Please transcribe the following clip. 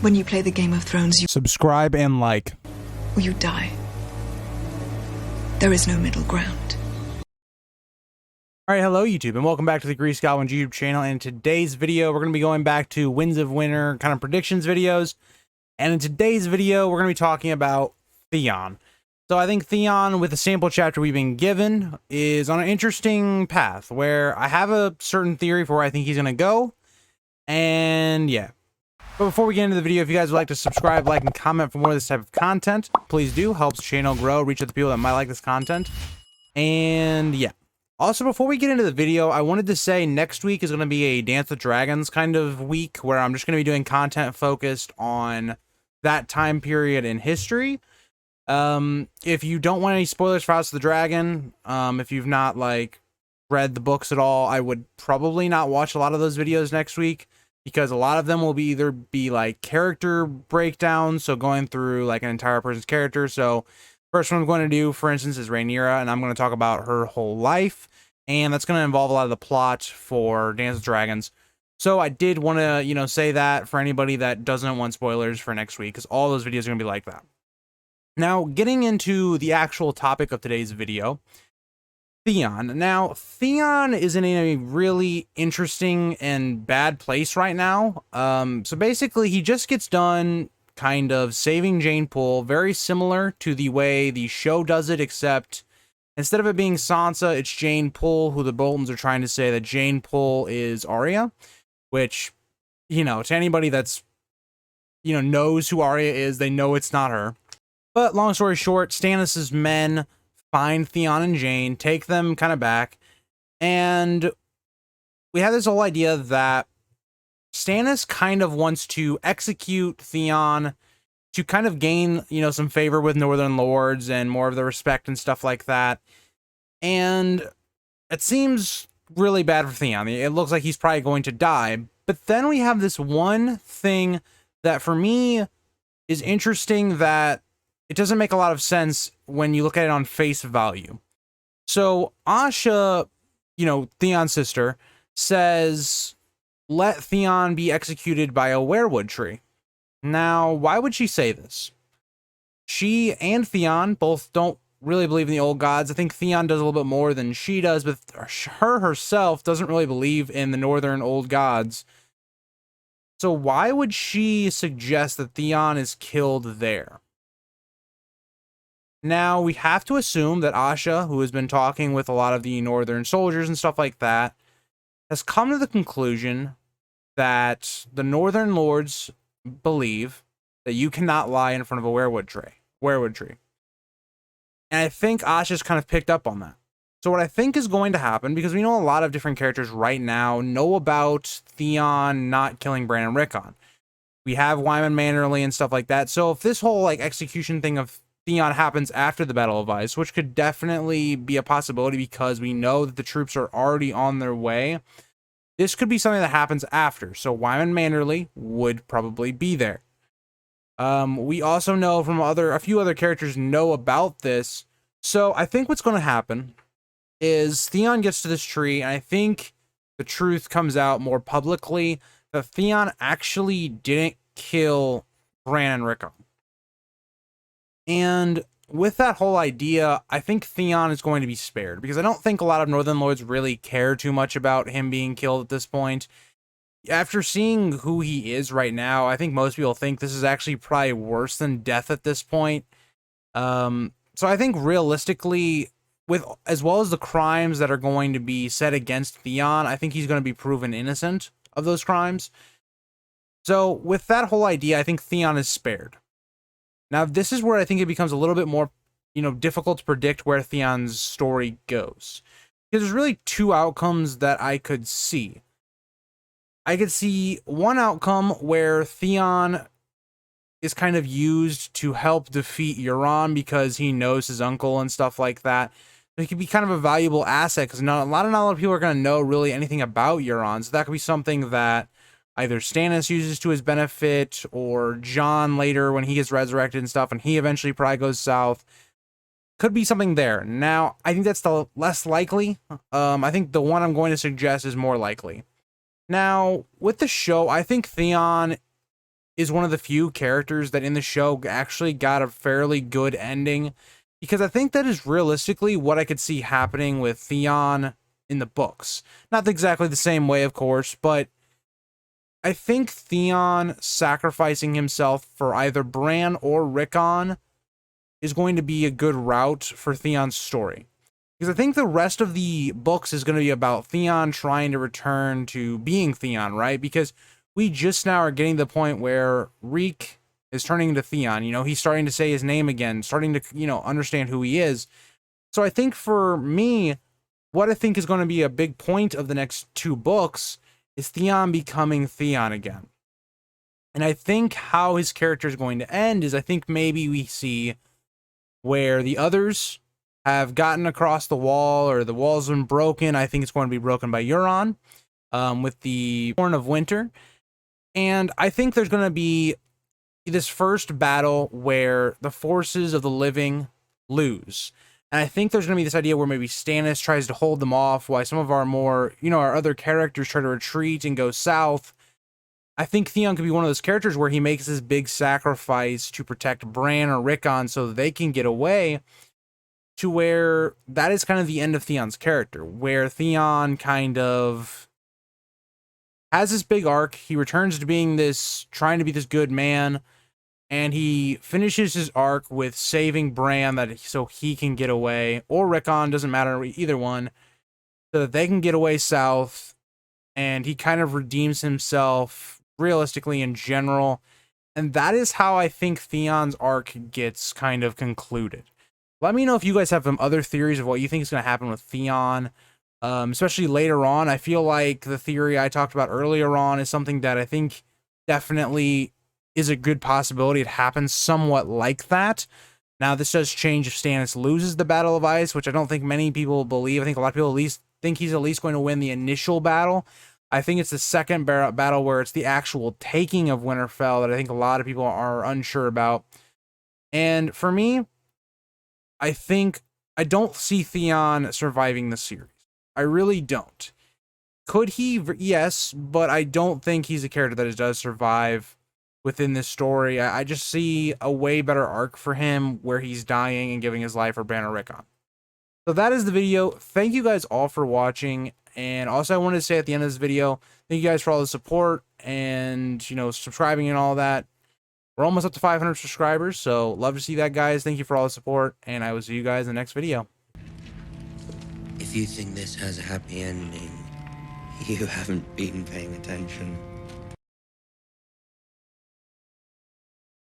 When you play the Game of Thrones, you Subscribe and like. or you die. There is no middle ground. All right, hello YouTube, and welcome back to the Grease Goblin YouTube channel. And in today's video, we're going to be going back to Winds of Winter kind of predictions videos. And in today's video, we're going to be talking about Theon. So I think Theon, with the sample chapter we've been given, is on an interesting path where I have a certain theory for where I think he's going to go. And yeah. But before we get into the video, if you guys would like to subscribe, like, and comment for more of this type of content, please do. Helps the channel grow, reach out to people that might like this content. And yeah. Also, before we get into the video, I wanted to say next week is going to be a Dance with Dragons kind of week where I'm just going to be doing content focused on that time period in history. If you don't want any spoilers for House of the Dragon, if you've not like read the books at all, I would probably not watch a lot of those videos next week because a lot of them will be either like character breakdowns, so going through like an entire person's character. So first one I'm going to do, for instance, is Rhaenyra, and I'm going to talk about her whole life, and that's going to involve a lot of the plot for Dance with Dragons. So I did want to, say that for anybody that doesn't want spoilers for next week, because all those videos are going to be like that. Now, getting into the actual topic of today's video, Theon. Now, Theon is in a really interesting and bad place right now. So basically, he just gets done kind of saving Jane Poole, very similar to the way the show does it, except instead of it being Sansa, it's Jane Poole, who the Boltons are trying to say that Jane Poole is Arya, which, to anybody that's, knows who Arya is, they know it's not her. But long story short, Stannis' men find Theon and Jane, take them kind of back, and we have this whole idea that Stannis kind of wants to execute Theon to kind of gain, some favor with Northern Lords and more of the respect and stuff like that. And it seems really bad for Theon. It looks like he's probably going to die. But then we have this one thing that for me is interesting, that it doesn't make a lot of sense when you look at it on face value. So Asha, Theon's sister, says, let Theon be executed by a weirwood tree. Now, why would she say this? She and Theon both don't really believe in the old gods. I think Theon does a little bit more than she does, but her herself doesn't really believe in the northern old gods. So why would she suggest that Theon is killed there? Now, we have to assume that Asha, who has been talking with a lot of the northern soldiers and stuff like that, has come to the conclusion that the Northern Lords believe that you cannot lie in front of a weirwood tree. And I think Asha's kind of picked up on that. So what I think is going to happen, because we know a lot of different characters right now know about Theon not killing Bran and Rickon. We have Wyman Manderly and stuff like that. So if this whole execution thing of Theon happens after the Battle of Ice, which could definitely be a possibility because we know that the troops are already on their way, this could be something that happens after. So Wyman Manderly would probably be there. We also know from a few other characters know about this. So I think what's going to happen is Theon gets to this tree, and I think the truth comes out more publicly that Theon actually didn't kill Bran and Rickon. And with that whole idea, I think Theon is going to be spared, because I don't think a lot of Northern Lords really care too much about him being killed at this point. After seeing who he is right now, I think most people think this is actually probably worse than death at this point. So I think realistically, as well as the crimes that are going to be set against Theon, I think he's going to be proven innocent of those crimes. So with that whole idea, I think Theon is spared. Now, this is where I think it becomes a little bit more, difficult to predict where Theon's story goes. Because there's really two outcomes that I could see. I could see one outcome where Theon is kind of used to help defeat Euron because he knows his uncle and stuff like that. It could be kind of a valuable asset because not a lot of people are going to know really anything about Euron. So that could be something that either Stannis uses to his benefit, or Jon later when he gets resurrected and stuff, and he eventually probably goes south. Could be something there. Now, I think that's the less likely. I think the one I'm going to suggest is more likely. Now, with the show, I think Theon is one of the few characters that in the show actually got a fairly good ending, because I think that is realistically what I could see happening with Theon in the books. Not exactly the same way, of course, but I think Theon sacrificing himself for either Bran or Rickon is going to be a good route for Theon's story. Because I think the rest of the books is going to be about Theon trying to return to being Theon, right? Because we just now are getting to the point where Reek is turning into Theon. You know, he's starting to say his name again, starting to, you know, understand who he is. So I think for me, what I think is going to be a big point of the next 2 books is Theon becoming Theon again. And I think how his character is going to end is I think maybe we see where the others have gotten across the wall, or the wall's been broken. I think it's going to be broken by Euron with the Horn of Winter. And I think there's going to be this first battle where the forces of the living lose. And I think there's going to be this idea where maybe Stannis tries to hold them off while some of our more, you know, our other characters try to retreat and go south. I think Theon could be one of those characters where he makes this big sacrifice to protect Bran or Rickon so that they can get away, to where that is kind of the end of Theon's character, where Theon kind of has this big arc. He returns to being this, trying to be this good man, and he finishes his arc with saving Bran so he can get away, or Rickon, doesn't matter, either one, so that they can get away south, and he kind of redeems himself realistically in general. And that is how I think Theon's arc gets kind of concluded. Let me know if you guys have some other theories of what you think is going to happen with Theon, especially later on. I feel like the theory I talked about earlier on is something that I think definitely is a good possibility. It happens somewhat like that. Now, this does change if Stannis loses the Battle of Ice, which I don't think many people believe. I think a lot of people at least think he's at least going to win the initial battle. I think it's the second battle where it's the actual taking of Winterfell that I think a lot of people are unsure about. And for me, I don't see Theon surviving the series. I really don't. Could he? Yes, but I don't think he's a character that does survive within this story. I just see a way better arc for him where he's dying and giving his life for Bran or Rickon. So that is the video. Thank you guys all for watching. And also I wanted to say at the end of this video, thank you guys for all the support and, you know, subscribing and all that. We're almost up to 500 subscribers, so love to see that, guys. Thank you for all the support, and I will see you guys in the next video. If you think this has a happy ending, you haven't been paying attention.